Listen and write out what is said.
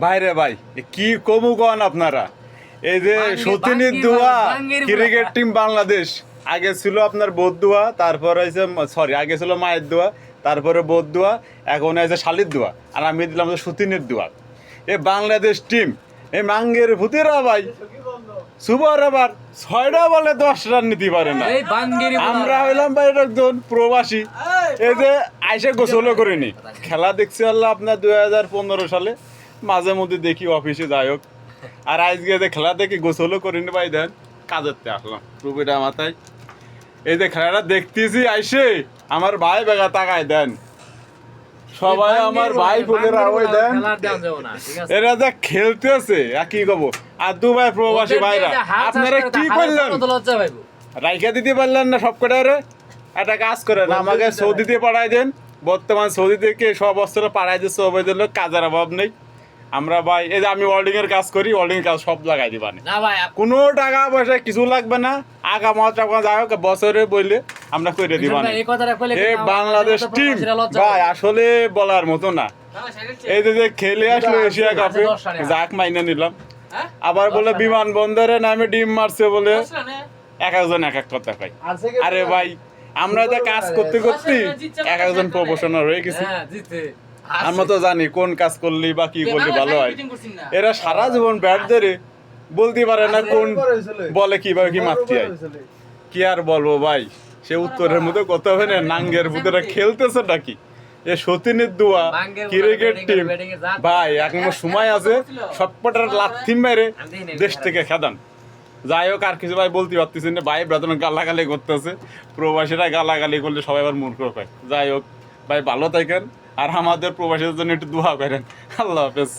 ভাইরে ভাই কি কমু কন আপনারা, এই যে সতীনের দোয়া ক্রিকেট টিম বাংলাদেশ, আগে ছিল আপনার বোধ দোয়া, তারপর হয়েছে আগে ছিল মায়ের দোয়া, তারপরে বোধ দোয়া, এখন হয়েছে শালির দোয়া, আর আমি দিলাম সতীনের দোয়া। এ বাংলাদেশ টিম এই মাঙ্গের ভূতেরা ভাই সুপার আবার 6টা বলে 10 রান নিতে পারে না। আমরা হইলাম ভাই একজন প্রবাসী, এই যে আইসা গোসলও করিনি, খেলা দেখছি আল্লাহ আপনার 2015 সালে, মাঝে মধ্যে দেখি অফিসে যাই হোক, আর আজকে যে খেলা দেখি গোসলও করিনি ভাই, দেন কাজেরতে আসলাম টুপিটা মাথায়, এই যে খেলাটা দেখতেছি আইসে আমার ভাই বেগা তাকায় দেন, সবাই আমার ভাই বোনেরা ওই দেন এরা যা খেলতেছে কি কব। আর দুবাই প্রবাসী ভাইরা আপনারা কি করলেন, রাইখা দিতে পারলেন না সব কটা? একটা কাজ করেন, আমাকে সৌদিতে পাঠাই দেন, বর্তমান সৌদি থেকে সব অস্ত্র পাঠাই দিচ্ছে, অবৈধ লোক, কাজের অভাব নেই। আমরা ভাই এই যে আমি ওয়েল্ডিং এর কাজ করি, ওয়েল্ডিং কাজ সব লাগাই দিবা না ভাই, কোনো টাকা পয়সা কিছু লাগবে না, আগা মাত্রা যাই হোক বছরে বইলে আমরা করে দিবা না। এই বাংলাদেশ টিম ভাই আসলে বলার মতো না, এই যে খেলে আসলো এশিয়া কাপে, যাক মাইনে নিলাম, আবার বলে বিমানবন্দরে নামে ডিম মারছে বলে এক একজন এক এক কথা কয়। আরে ভাই আমরা তো কাজ করতে করতে এক একজন প্রফেশনাল হয়ে গেছি, আমরা তো জানি কোন কাজ করলি বা কি করলি ভালো হয়। এরা সারা জীবন ব্যাট ধরে বলতে পারে না কোন বলে কিভাবে কি মারতে হয়। কি আর বলবো ভাই, সে উত্তরের মধ্যে কথা হবে না, নাঙ্গের ভূতেরা খেলতেছে নাকি এ সতীনের দোয়া ক্রিকেট টিম ভাই, এখনো সময় আছে, সবকটার লাথি মেরে দেশ থেকে খেদান। যাই হোক আর কিছু ভাই বলতে পারতেছি না ভাই, বেতন গালাগালি করতেছে, প্রবাসীরা গালাগালি করলে সবাই আবার মূর্খ পায়। যাই হোক ভাই ভালো থাকেন, আর আমাদের প্রবাসীদের জন্য একটু দোয়া করেন। আল্লাহ হাফেজ।